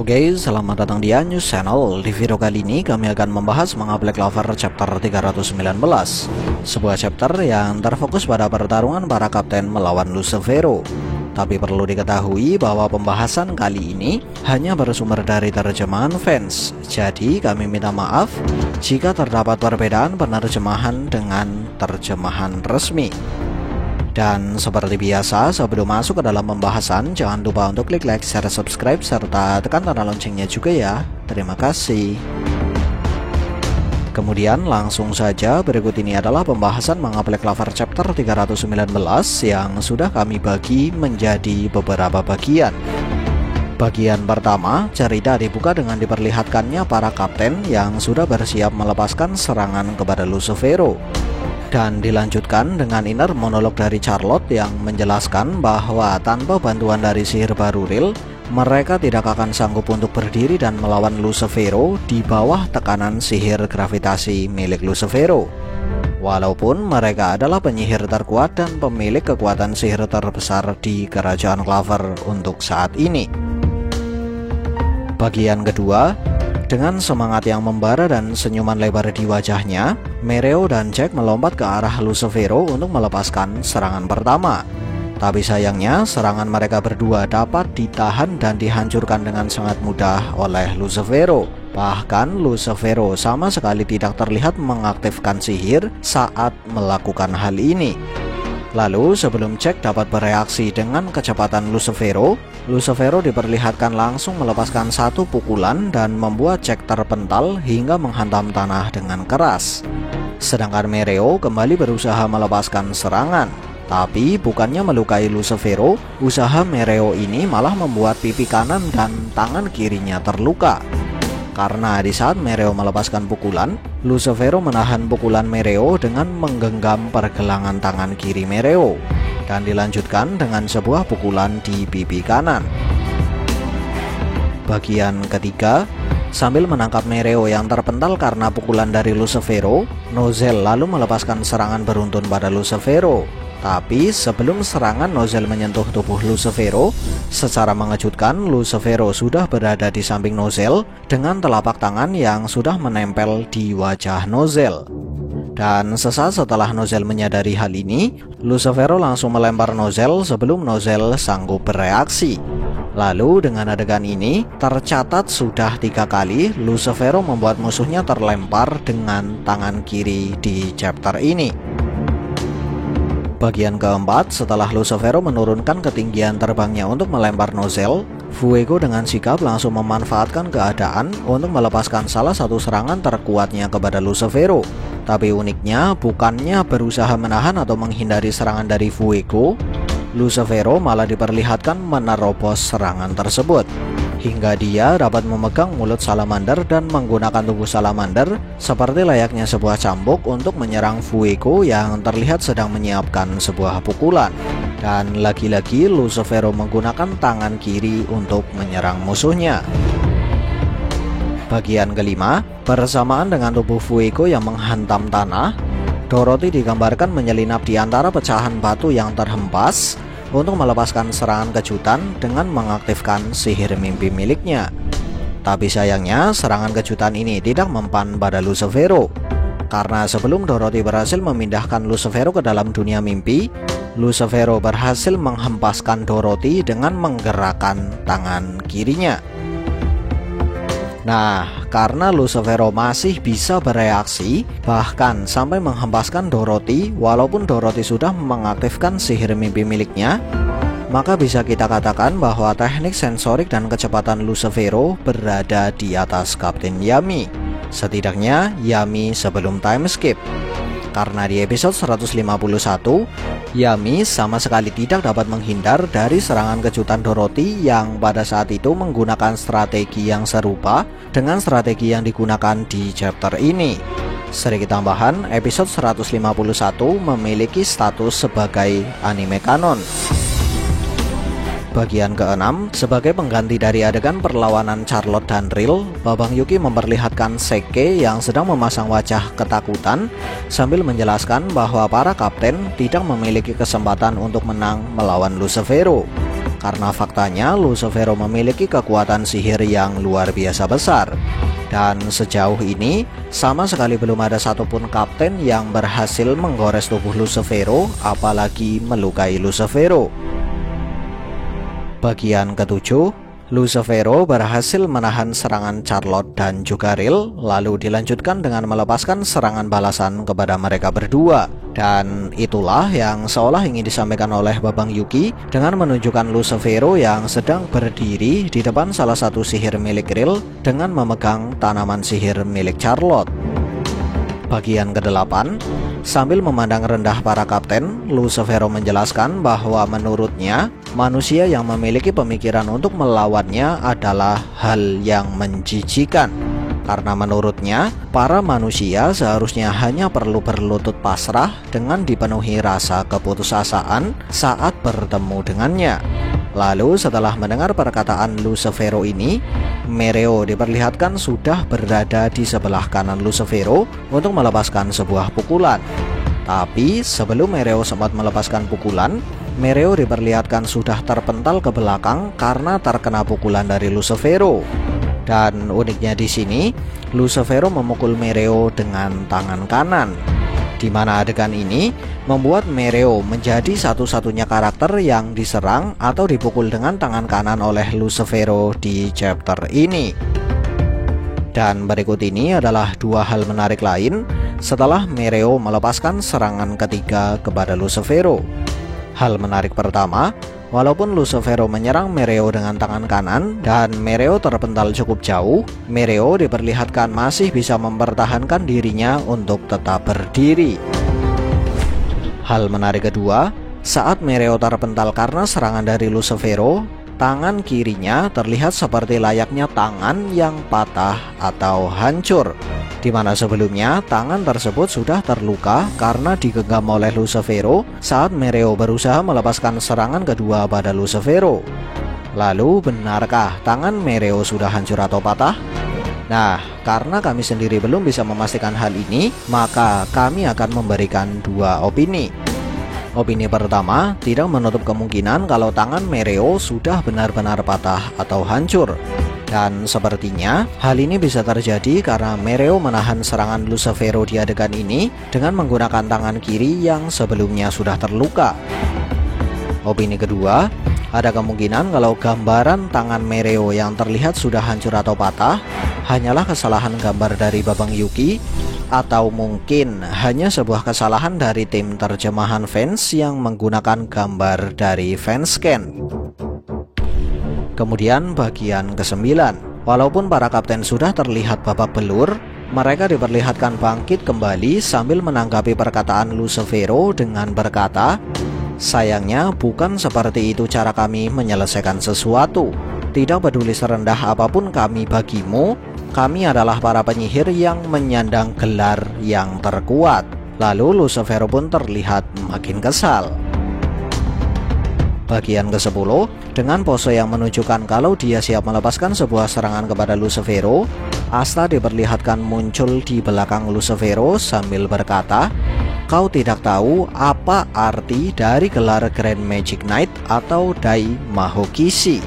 guys, selamat datang di News Channel. Di video kali ini kami akan membahas manga Black Clover chapter 319, sebuah chapter yang terfokus pada pertarungan para kapten melawan Lucifero. Tapi perlu diketahui bahwa pembahasan kali ini hanya bersumber dari terjemahan fans. Jadi kami minta maaf jika terdapat perbedaan penerjemahan dengan terjemahan resmi. Dan seperti biasa, sebelum masuk ke dalam pembahasan, jangan lupa untuk klik like, share, subscribe, serta tekan tanda loncengnya juga ya. Terima kasih. Kemudian langsung saja, berikut ini adalah pembahasan manga Black Clover chapter 319 yang sudah kami bagi menjadi beberapa bagian. Bagian pertama, cerita dibuka dengan diperlihatkannya para kapten yang sudah bersiap melepaskan serangan kepada Lucifero. Dan dilanjutkan dengan inner monolog dari Charlotte yang menjelaskan bahwa tanpa bantuan dari sihir baru Ril, mereka tidak akan sanggup untuk berdiri dan melawan Lucifero di bawah tekanan sihir gravitasi milik Lucifero. Walaupun mereka adalah penyihir terkuat dan pemilik kekuatan sihir terbesar di kerajaan Clover untuk saat ini. Bagian kedua, dengan semangat yang membara dan senyuman lebar di wajahnya, Mereo dan Jack melompat ke arah Lucifero untuk melepaskan serangan pertama. Tapi sayangnya, serangan mereka berdua dapat ditahan dan dihancurkan dengan sangat mudah oleh Lucifero. Bahkan Lucifero sama sekali tidak terlihat mengaktifkan sihir saat melakukan hal ini. Lalu sebelum Jack dapat bereaksi dengan kecepatan Lucifero diperlihatkan langsung melepaskan satu pukulan dan membuat Jack terpental hingga menghantam tanah dengan keras. Sedangkan Mereo kembali berusaha melepaskan serangan. Tapi bukannya melukai Lucifero, usaha Mereo ini malah membuat pipi kanan dan tangan kirinya terluka. Karena di saat Mereo melepaskan pukulan, Lucifero menahan pukulan Mereo dengan menggenggam pergelangan tangan kiri Mereo dan dilanjutkan dengan sebuah pukulan di pipi kanan. Bagian ketiga, sambil menangkap Mereo yang terpental karena pukulan dari Lucifero, Nozel lalu melepaskan serangan beruntun pada Lucifero. Tapi sebelum serangan Nozel menyentuh tubuh Lucifero, secara mengejutkan Lucifero sudah berada di samping Nozel dengan telapak tangan yang sudah menempel di wajah Nozel. Dan sesaat setelah Nozel menyadari hal ini, Lucifero langsung melempar Nozel sebelum Nozel sanggup bereaksi. Lalu dengan adegan ini, tercatat sudah 3 kali Lucifero membuat musuhnya terlempar dengan tangan kiri di chapter ini. Bagian keempat, setelah Lucifero menurunkan ketinggian terbangnya untuk melempar Nozel, Fuego dengan sigap langsung memanfaatkan keadaan untuk melepaskan salah satu serangan terkuatnya kepada Lucifero. Tapi uniknya, bukannya berusaha menahan atau menghindari serangan dari Fuego, Lucifero malah diperlihatkan menerobos serangan tersebut. Hingga dia dapat memegang mulut salamander dan menggunakan tubuh salamander seperti layaknya sebuah cambuk untuk menyerang Fuego yang terlihat sedang menyiapkan sebuah pukulan. Dan lagi-lagi Lucifero menggunakan tangan kiri untuk menyerang musuhnya. Bagian kelima, bersamaan dengan tubuh Fuego yang menghantam tanah, Dorothy digambarkan menyelinap di antara pecahan batu yang terhempas untuk melepaskan serangan kejutan dengan mengaktifkan sihir mimpi miliknya. Tapi sayangnya serangan kejutan ini tidak mempan pada Lucifero. Karena sebelum Dorothy berhasil memindahkan Lucifero ke dalam dunia mimpi, Lucifero berhasil menghempaskan Dorothy dengan menggerakkan tangan kirinya. Nah, karena Lucifero masih bisa bereaksi, bahkan sampai menghempaskan Dorothy walaupun Dorothy sudah mengaktifkan sihir mimpi miliknya, maka bisa kita katakan bahwa teknik sensorik dan kecepatan Lucifero berada di atas Kapten Yami. Setidaknya Yami sebelum time skip. Karena di episode 151, Yami sama sekali tidak dapat menghindar dari serangan kejutan Dorothy yang pada saat itu menggunakan strategi yang serupa dengan strategi yang digunakan di chapter ini. Sedikit tambahan, episode 151 memiliki status sebagai anime kanon. Bagian ke-6, sebagai pengganti dari adegan perlawanan Charlotte dan Ril, Babang Yuki memperlihatkan Seke yang sedang memasang wajah ketakutan sambil menjelaskan bahwa para kapten tidak memiliki kesempatan untuk menang melawan Lucifero. karena faktanya Lucifero memiliki kekuatan sihir yang luar biasa besar. Dan sejauh ini sama sekali belum ada satupun kapten yang berhasil menggores tubuh Lucifero, apalagi melukai Lucifero. Bagian ketujuh, Lucifero berhasil menahan serangan Charlotte dan juga Rill, lalu dilanjutkan dengan melepaskan serangan balasan kepada mereka berdua. Dan itulah yang seolah ingin disampaikan oleh Babang Yuki dengan menunjukkan Lucifero yang sedang berdiri di depan salah satu sihir milik Rill dengan memegang tanaman sihir milik Charlotte. Bagian ke-8, sambil memandang rendah para kapten, Lucifero menjelaskan bahwa menurutnya manusia yang memiliki pemikiran untuk melawannya adalah hal yang menjijikan. Karena menurutnya, para manusia seharusnya hanya perlu berlutut pasrah dengan dipenuhi rasa keputusasaan saat bertemu dengannya. Lalu setelah mendengar perkataan Lucifero ini, Mereo diperlihatkan sudah berada di sebelah kanan Lucifero untuk melepaskan sebuah pukulan. Tapi sebelum Mereo sempat melepaskan pukulan, Mereo diperlihatkan sudah terpental ke belakang karena terkena pukulan dari Lucifero. Dan uniknya di sini, Lucifero memukul Mereo dengan tangan kanan, di mana adegan ini membuat Mereo menjadi satu-satunya karakter yang diserang atau dipukul dengan tangan kanan oleh Lucifero di chapter ini. Dan berikut ini adalah dua hal menarik lain setelah Mereo melepaskan serangan ketiga kepada Lucifero. Hal menarik pertama, walaupun Lucifero menyerang Mereo dengan tangan kanan dan Mereo terpental cukup jauh, Mereo diperlihatkan masih bisa mempertahankan dirinya untuk tetap berdiri. Hal menarik kedua, saat Mereo terpental karena serangan dari Lucifero, tangan kirinya terlihat seperti layaknya tangan yang patah atau hancur, di mana sebelumnya tangan tersebut sudah terluka karena digenggam oleh Lucifero saat Mereo berusaha melepaskan serangan kedua pada Lucifero. Lalu benarkah tangan Mereo sudah hancur atau patah? Nah, karena kami sendiri belum bisa memastikan hal ini, maka kami akan memberikan dua opini. Opini pertama, tidak menutup kemungkinan kalau tangan Mereo sudah benar-benar patah atau hancur. Dan sepertinya hal ini bisa terjadi karena Mereo menahan serangan Lucifero di adegan ini dengan menggunakan tangan kiri yang sebelumnya sudah terluka. Opini kedua, ada kemungkinan kalau gambaran tangan Mereo yang terlihat sudah hancur atau patah hanyalah kesalahan gambar dari Babang Yuki, atau mungkin hanya sebuah kesalahan dari tim terjemahan fans yang menggunakan gambar dari fanscan. Kemudian bagian ke-9, walaupun para kapten sudah terlihat babak belur, mereka diperlihatkan bangkit kembali sambil menanggapi perkataan Lucifero dengan berkata, "Sayangnya bukan seperti itu cara kami menyelesaikan sesuatu. Tidak peduli serendah apapun kami bagimu, kami adalah para penyihir yang menyandang gelar yang terkuat." Lalu Lucifero pun terlihat makin kesal. Bagian ke-10, dengan pose yang menunjukkan kalau dia siap melepaskan sebuah serangan kepada Lucifero, Asta diperlihatkan muncul di belakang Lucifero sambil berkata, "Kau tidak tahu apa arti dari gelar Grand Magic Knight atau Dai Mahokisi."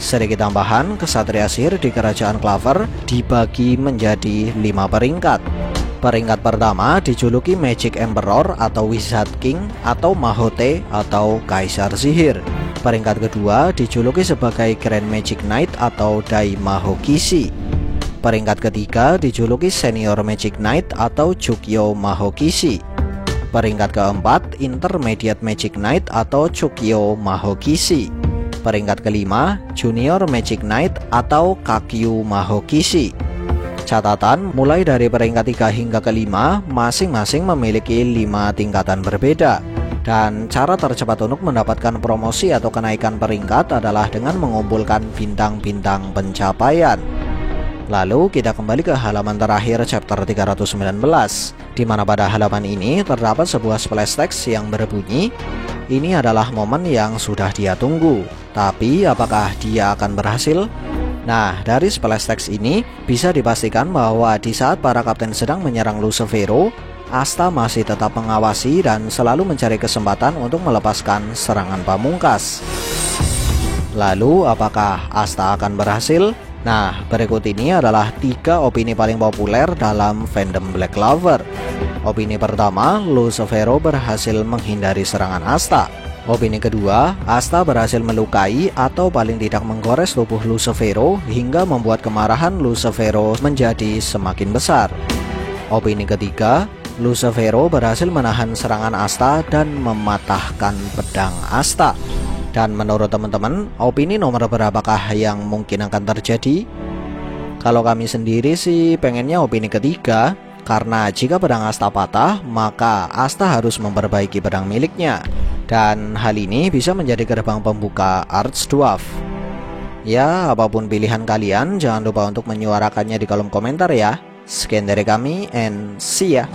Sedikit tambahan, kesatria sihir di Kerajaan Clover dibagi menjadi 5 peringkat. Peringkat pertama dijuluki Magic Emperor atau Wizard King atau Mahote atau Kaisar Sihir. Peringkat kedua dijuluki sebagai Grand Magic Knight atau Dai Mahokisi. Peringkat ketiga dijuluki Senior Magic Knight atau Chukyo Mahokisi. Peringkat keempat Intermediate Magic Knight atau Chukyo Mahokisi. Peringkat kelima Junior Magic Knight atau Kakyu Mahokisi. Catatan, mulai dari peringkat 3 hingga ke-5 masing-masing memiliki 5 tingkatan berbeda. Dan cara tercepat untuk mendapatkan promosi atau kenaikan peringkat adalah dengan mengumpulkan bintang-bintang pencapaian. Lalu kita kembali ke halaman terakhir chapter 319, di mana pada halaman ini terdapat sebuah splash text yang berbunyi, "Ini adalah momen yang sudah dia tunggu, tapi apakah dia akan berhasil?" Nah, dari splash text ini bisa dipastikan bahwa di saat para kapten sedang menyerang Lucifero, Asta masih tetap mengawasi dan selalu mencari kesempatan untuk melepaskan serangan pamungkas. Lalu apakah Asta akan berhasil? Nah, berikut ini adalah 3 opini paling populer dalam fandom Black Clover. Opini pertama, Lucifero berhasil menghindari serangan Asta. Opini kedua, Asta berhasil melukai atau paling tidak menggores tubuh Lucifero hingga membuat kemarahan Lucifero menjadi semakin besar. Opini ketiga, Lucifero berhasil menahan serangan Asta dan mematahkan pedang Asta. Dan menurut teman-teman, opini nomor berapakah yang mungkin akan terjadi? Kalau kami sendiri sih pengennya opini ketiga, karena jika pedang Asta patah, maka Asta harus memperbaiki pedang miliknya. Dan hal ini bisa menjadi gerbang pembuka Archdwarf. Ya, apapun pilihan kalian, jangan lupa untuk menyuarakannya di kolom komentar ya. Sekian dari kami, and see ya.